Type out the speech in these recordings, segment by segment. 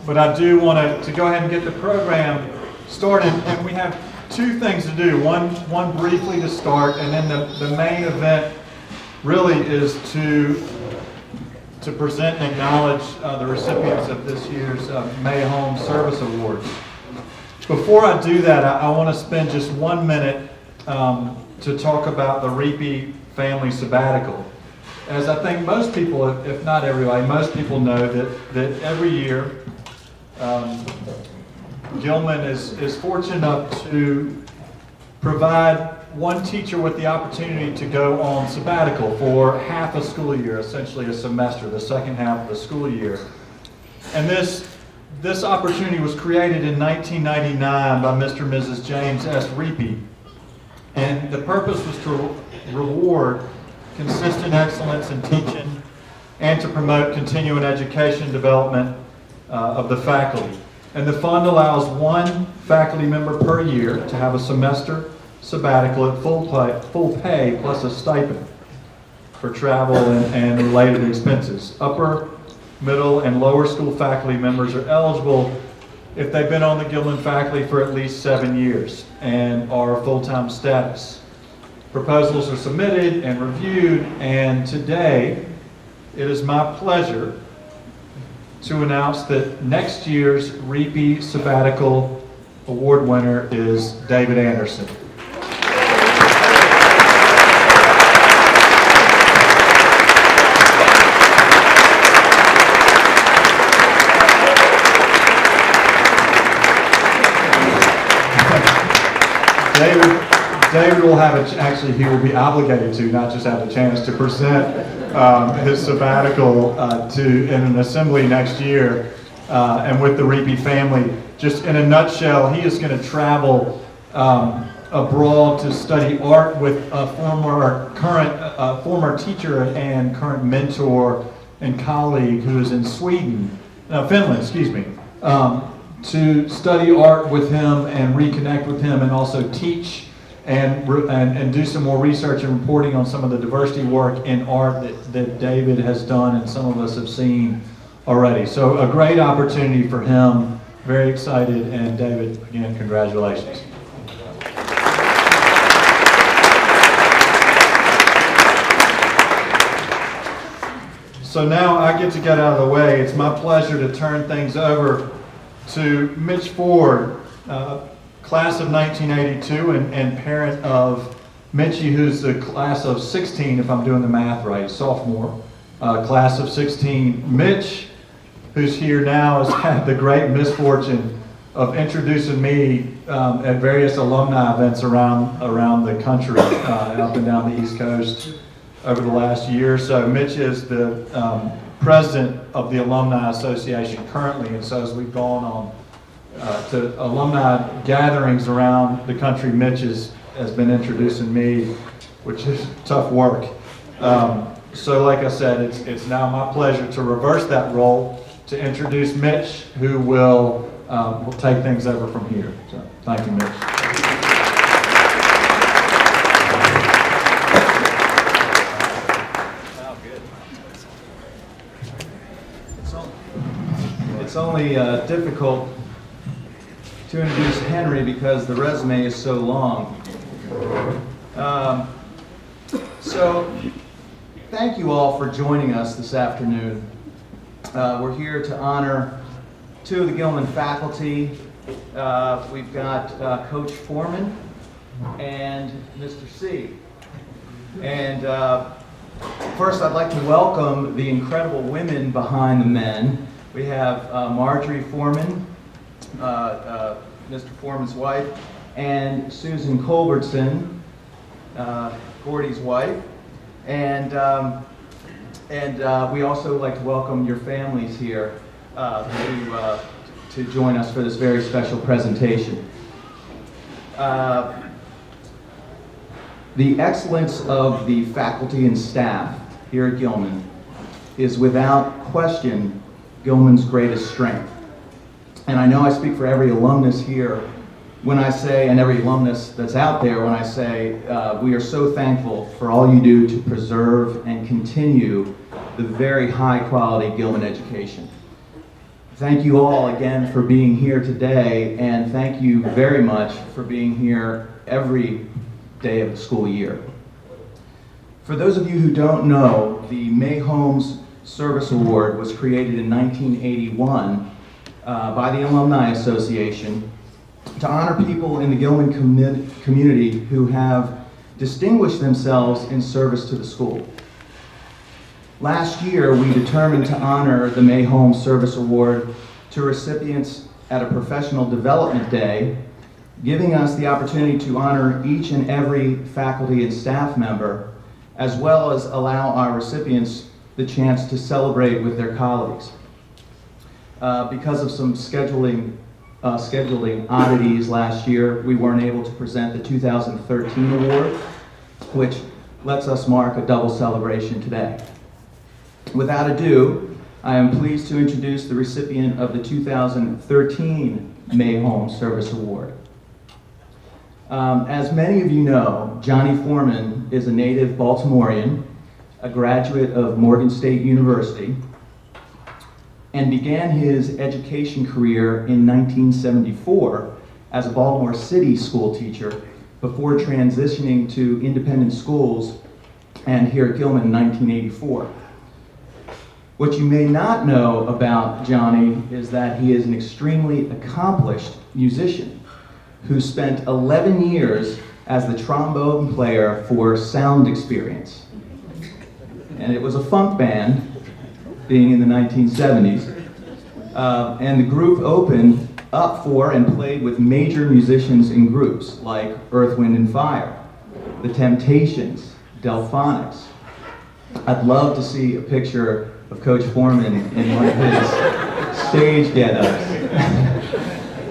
but I do want to go ahead and get the program started. And we have two things to do. One briefly to start, and then the main event really is to present and acknowledge the recipients of this year's May Holmes Service Awards. Before I do that, I want to spend just 1 minute to talk about the Reapy family sabbatical. As I think most people, if not everybody, most people know that every year Gilman is fortunate enough to provide one teacher with the opportunity to go on sabbatical for half a school year, essentially a semester, the second half of the school year. And this opportunity was created in 1999 by Mr. and Mrs. James S. Reapy. And the purpose was to reward consistent excellence in teaching and to promote continuing education and development of the faculty. And the fund allows one faculty member per year to have a semester sabbatical at full pay plus a stipend for travel and related expenses. Upper, middle, and lower school faculty members are eligible if they've been on the Gilman faculty for at least 7 years and are full-time status. Proposals are submitted and reviewed, and today it is my pleasure to announce that next year's Reapy Sabbatical Award winner is David Anderson. David will have he will be obligated to, not just have the chance to present his sabbatical in an assembly next year and with the Reapy family. Just in a nutshell, he is going to travel abroad to study art with a former teacher and current mentor and colleague who is in Finland, to study art with him and reconnect with him, and also teach and do some more research and reporting on some of the diversity work in art that David has done and some of us have seen already. So a great opportunity for him. Very excited, and David, again, congratulations. So now I get to get out of the way. It's my pleasure to turn things over to Mitch Ford, class of 1982 and parent of Mitchie, who's the class of 16, if I'm doing the math right, sophomore, class of 16. Mitch, who's here now, has had the great misfortune of introducing me at various alumni events around the country, up and down the East Coast over the last year or so. Mitch is the president of the Alumni Association currently, and so as we've gone on to alumni gatherings around the country, Mitch has been introducing me, which is tough work. So like I said, it's now my pleasure to reverse that role, to introduce Mitch, who will take things over from here. So thank you, Mitch. It's only difficult to introduce Henry because the resume is so long. So thank you all for joining us this afternoon. We're here to honor two of the Gilman faculty. We've got Coach Foreman and Mr. C. And first I'd like to welcome the incredible women behind the men. We have Marjorie Foreman, Mr. Foreman's wife, and Susan Culbertson, Gordy's wife. And we also like to welcome your families here to join us for this very special presentation. The excellence of the faculty and staff here at Gilman is without question Gilman's greatest strength. And I know I speak for every alumnus here when I say, and every alumnus that's out there, when I say we are so thankful for all you do to preserve and continue the very high quality Gilman education. Thank you all again for being here today, and thank you very much for being here every day of the school year. For those of you who don't know, the May Holmes Service Award was created in 1981 by the Alumni Association to honor people in the Gilman community who have distinguished themselves in service to the school. Last year, we determined to honor the May Holmes Service Award to recipients at a professional development day, giving us the opportunity to honor each and every faculty and staff member, as well as allow our recipients the chance to celebrate with their colleagues. Because of some scheduling oddities last year, we weren't able to present the 2013 award, which lets us mark a double celebration today. Without ado, I am pleased to introduce the recipient of the 2013 May Holmes Service Award. As many of you know, Johnnie Foreman is a native Baltimorean, a graduate of Morgan State University, and began his education career in 1974 as a Baltimore City school teacher before transitioning to independent schools and here at Gilman in 1984. What you may not know about Johnnie is that he is an extremely accomplished musician who spent 11 years as the trombone player for Sound Experience. And it was a funk band, being in the 1970s. And the group opened up for and played with major musicians in groups like Earth, Wind and Fire, The Temptations, Delphonics. I'd love to see a picture of Coach Foreman in one of his stage get-ups.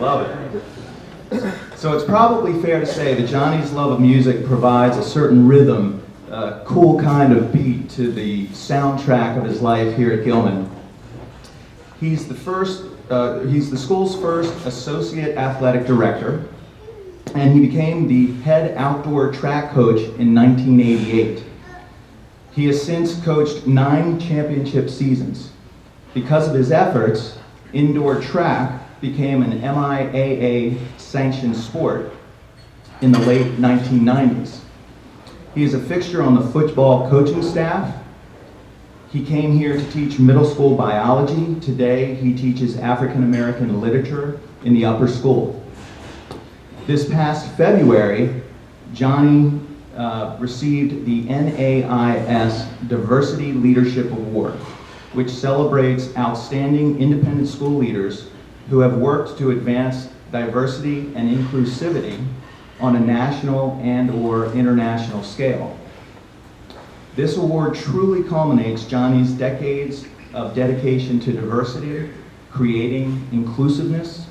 Love it. So it's probably fair to say that Johnnie's love of music provides a certain rhythm, a cool kind of beat to the soundtrack of his life here at Gilman. He's the school's first associate athletic director, and he became the head outdoor track coach in 1988. He has since coached 9 championship seasons. Because of his efforts, indoor track became an MIAA-sanctioned sport in the late 1990s. He is a fixture on the football coaching staff. He came here to teach middle school biology. Today, he teaches African American literature in the upper school. This past February, Johnnie received the NAIS Diversity Leadership Award, which celebrates outstanding independent school leaders who have worked to advance diversity and inclusivity on a national and/or international scale. This award truly culminates Johnnie's decades of dedication to diversity, creating inclusiveness,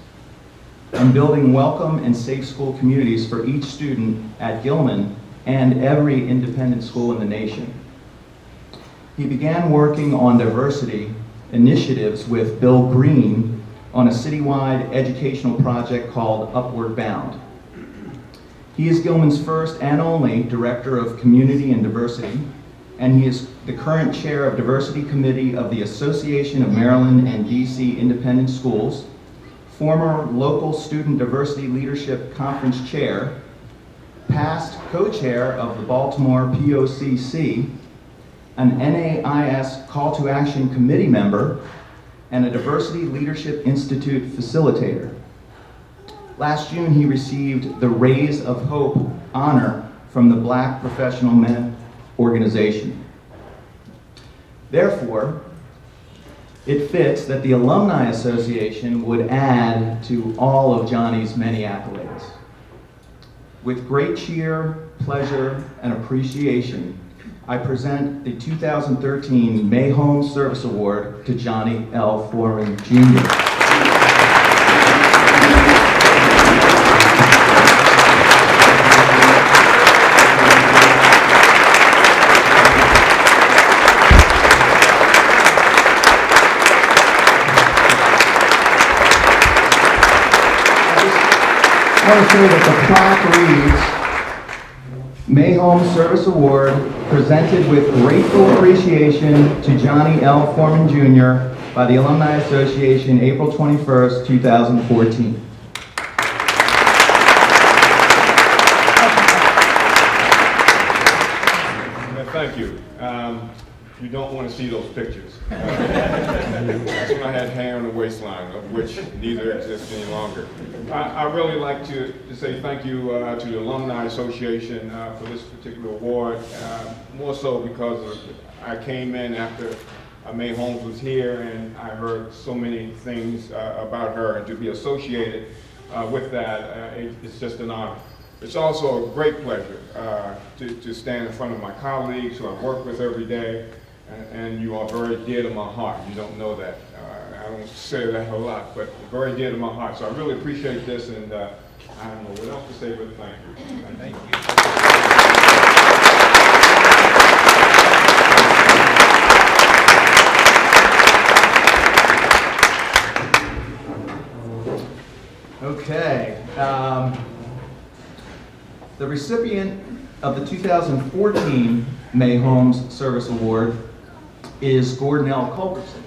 and building welcome and safe school communities for each student at Gilman and every independent school in the nation. He began working on diversity initiatives with Bill Green on a citywide educational project called Upward Bound. He is Gilman's first and only Director of Community and Diversity, and he is the current Chair of Diversity Committee of the Association of Maryland and DC Independent Schools, former Local Student Diversity Leadership Conference Chair, past co-chair of the Baltimore POCC, an NAIS Call to Action Committee member, and a Diversity Leadership Institute facilitator. Last June, he received the Rays of Hope honor from the Black Professional Men organization. Therefore, it fits that the Alumni Association would add to all of Johnnie's many accolades. With great cheer, pleasure, and appreciation, I present the 2013 May Holmes Service Award to Johnnie L. Foreman, Jr. I want to say that the plaque reads, May Holmes Service Award presented with grateful appreciation to Johnnie L. Foreman Jr., by the Alumni Association, April 21st, 2014. Thank you. You don't want to see those pictures. That's when I had hair on the waistline, of which neither exists any longer. I really like to say thank you to the Alumni Association for this particular award, more so because I came in after May Holmes was here, and I heard so many things about her, and to be associated with that, it's just an honor. It's also a great pleasure to stand in front of my colleagues who I work with every day, and you are very dear to my heart. You don't know that. I don't say that a lot, but very dear to my heart. So I really appreciate this, and I don't know what else to say, but thank you. Thank you. Okay. The recipient of the 2014 May Holmes Service Award is Gordan L. Culbertson.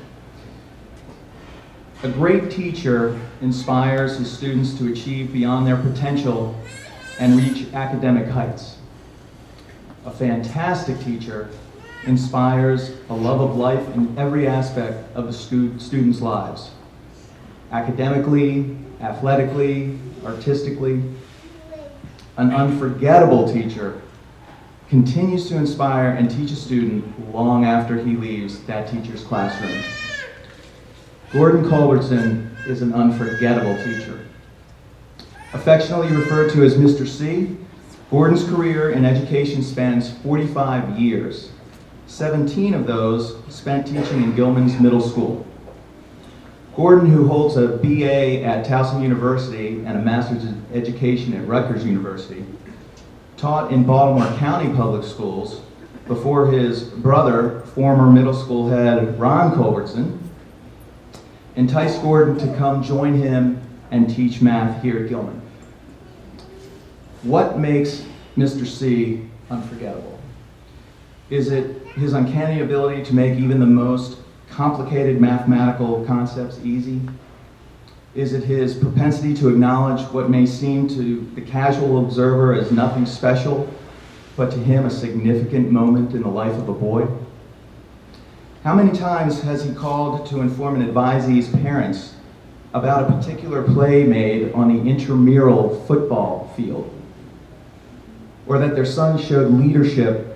A great teacher inspires his students to achieve beyond their potential and reach academic heights. A fantastic teacher inspires a love of life in every aspect of the students' lives. Academically, athletically, artistically. An unforgettable teacher continues to inspire and teach a student long after he leaves that teacher's classroom. Gordan Culbertson is an unforgettable teacher. Affectionately referred to as Mr. C, Gordan's career in education spans 45 years. 17 of those spent teaching in Gilman's middle school. Gordan, who holds a BA at Towson University and a Master's in Education at Rutgers University, taught in Baltimore County Public Schools before his brother, former middle school head Ron Culbertson, enticed Gordan to come join him and teach math here at Gilman. What makes Mr. C unforgettable? Is it his uncanny ability to make even the most complicated mathematical concepts easy? Is it his propensity to acknowledge what may seem to the casual observer as nothing special, but to him a significant moment in the life of a boy? How many times has he called to inform an advisee's parents about a particular play made on the intramural football field? Or that their son showed leadership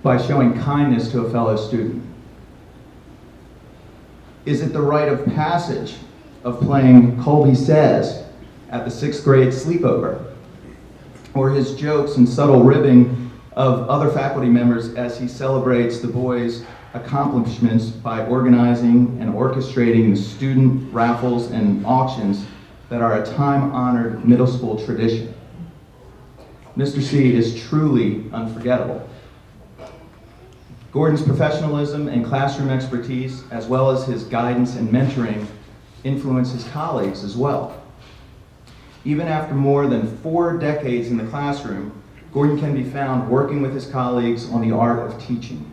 by showing kindness to a fellow student? Is it the rite of passage of playing Colby Says at the 6th grade sleepover? Or his jokes and subtle ribbing of other faculty members as he celebrates the boys' accomplishments by organizing and orchestrating the student raffles and auctions that are a time-honored middle school tradition? Mr. C is truly unforgettable. Gordan's professionalism and classroom expertise, as well as his guidance and mentoring, influence his colleagues as well. Even after more than 4 decades in the classroom, Gordan can be found working with his colleagues on the art of teaching,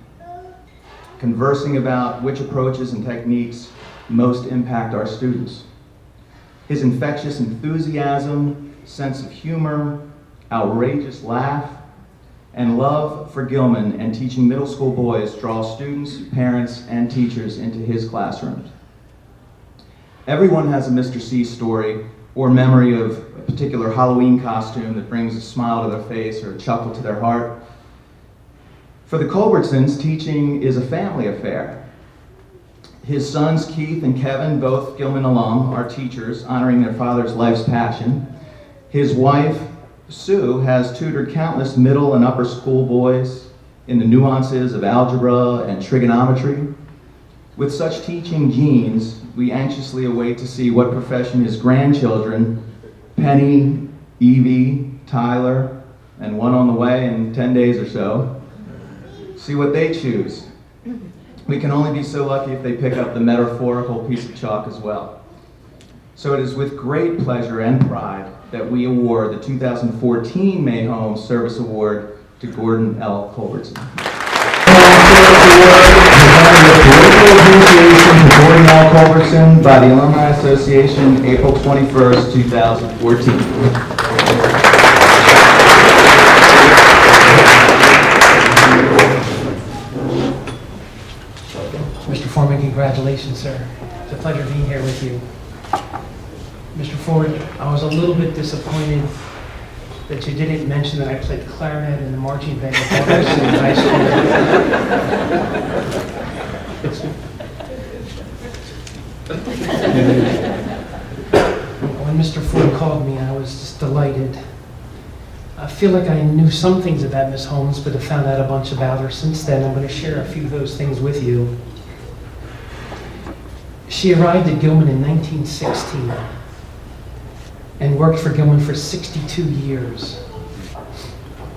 conversing about which approaches and techniques most impact our students. His infectious enthusiasm, sense of humor, outrageous laugh, and love for Gilman and teaching middle school boys draw students, parents, and teachers into his classrooms. Everyone has a Mr. C story or memory of a particular Halloween costume that brings a smile to their face or a chuckle to their heart. For the Culbertsons, teaching is a family affair. His sons, Keith and Kevin, both Gilman alum, are teachers, honoring their father's life's passion. His wife, Sue, has tutored countless middle and upper school boys in the nuances of algebra and trigonometry. With such teaching genes, we anxiously await to see what profession his grandchildren, Penny, Evie, Tyler, and one on the way in 10 days or so, see what they choose. We can only be so lucky if they pick up the metaphorical piece of chalk as well. So it is with great pleasure and pride that we award the 2014 May Holmes Service Award to Gordan L. Culbertson. Special appreciation to Gordan L. Culbertson by the Alumni Association, April 21st, 2014. Mr. Foreman, congratulations, sir. It's a pleasure being here with you. Mr. Ford, I was a little bit disappointed that you didn't mention that I played clarinet in the marching band at Culbertson in high school. When Mr. Ford called me, I was just delighted. I feel like I knew some things about Miss Holmes, but have found out a bunch about her since then. I'm going to share a few of those things with you. She arrived at Gilman in 1916 and worked for Gilman for 62 years.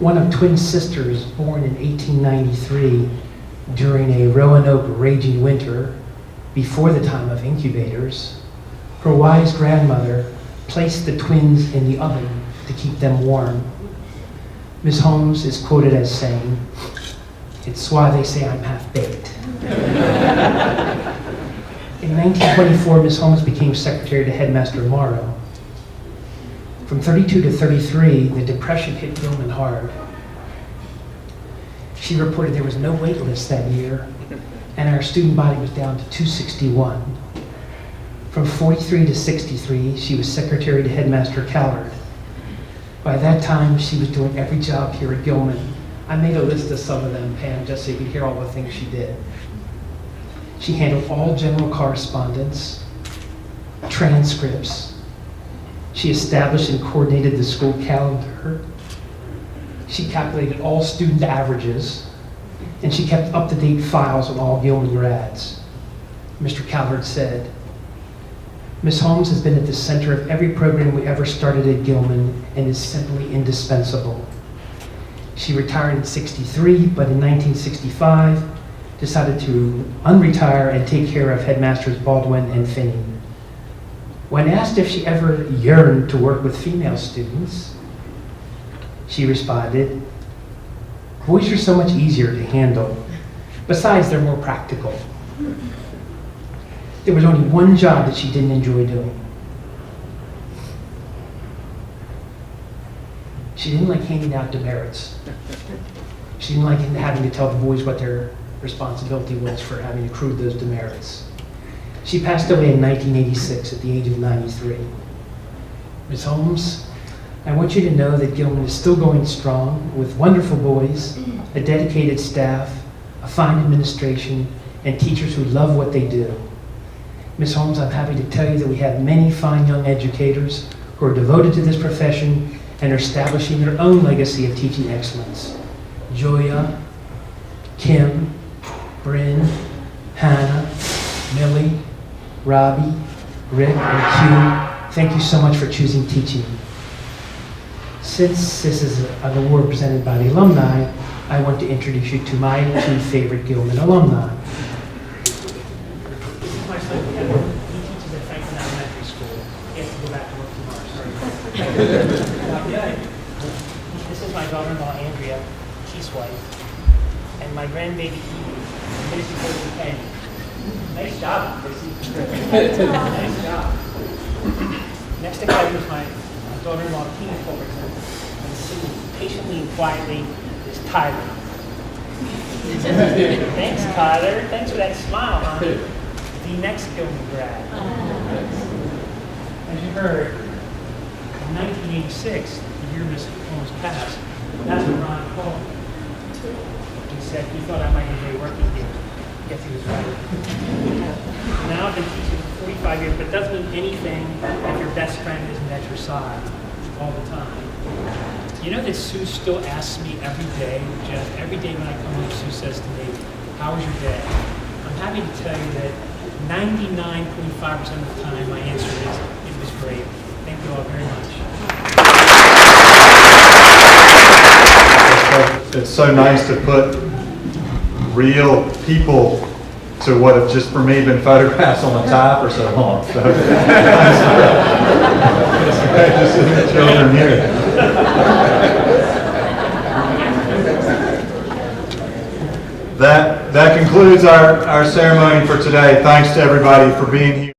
One of twin sisters born in 1893 during a Roanoke raging winter before the time of incubators, her wise grandmother placed the twins in the oven to keep them warm. Miss Holmes is quoted as saying, "It's why they say I'm half-baked." In 1924, Miss Holmes became secretary to Headmaster Morrow. From 32 to 33, the Depression hit Gilman hard. She reported there was no wait list that year, and our student body was down to 261. From 43 to 63, she was secretary to Headmaster Callard. By that time, she was doing every job here at Gilman. I made a list of some of them, Pam, just so you could hear all the things she did. She handled all general correspondence, transcripts. She established and coordinated the school calendar. She calculated all student averages, and she kept up-to-date files on all Gilman grads. Mr. Callard said, "Miss Holmes has been at the center of every program we ever started at Gilman and is simply indispensable." She retired in '63, but in 1965, decided to unretire and take care of Headmasters Baldwin and Finney. When asked if she ever yearned to work with female students, she responded, "Boys are so much easier to handle. Besides, they're more practical." There was only one job that she didn't enjoy doing. She didn't like handing out demerits. She didn't like having to tell the boys what their responsibility was for having accrued those demerits. She passed away in 1986 at the age of 93. Ms. Holmes, I want you to know that Gilman is still going strong with wonderful boys, a dedicated staff, a fine administration, and teachers who love what they do. Ms. Holmes, I'm happy to tell you that we have many fine young educators who are devoted to this profession and are establishing their own legacy of teaching excellence. Joya, Kim, Bryn, Hannah, Millie, Robbie, Rick, and Hugh, thank you so much for choosing teaching. Since this is an award presented by the alumni, I want to introduce you to my two favorite Gilman alumni. This is my son, Kevin. He teaches at Franklin Elementary School. He has to go back to work tomorrow, sorry. This is my daughter-in-law, Andrea, Keith's wife, and my grandbaby, Evie, finished before the pen. Nice job, Chrissy. Nice job. Next to Kevin is my daughter-in-law, Tina Culbertson, and sitting patiently and quietly is Tyler. Thanks, Tyler. Thanks for that smile, huh? The next Gilman grad. As you heard, in 1986, the year Miss Holmes passed, that's when Ron called me. He said he thought I might enjoy working here. Yes, he was right. Now I've been teaching for 45 years, but it doesn't mean anything if your best friend isn't at your side all the time. You know that Sue still asks me every day, Jeff, every day when I come home, Sue says to me, "How was your day?" I'm happy to tell you that 99.5% of the time my answer is, "It was great." Thank you all very much. It's so nice to put real people to what have just for me been photographs on a tie for so long. So, just the children here. That concludes our ceremony for today. Thanks to everybody for being here.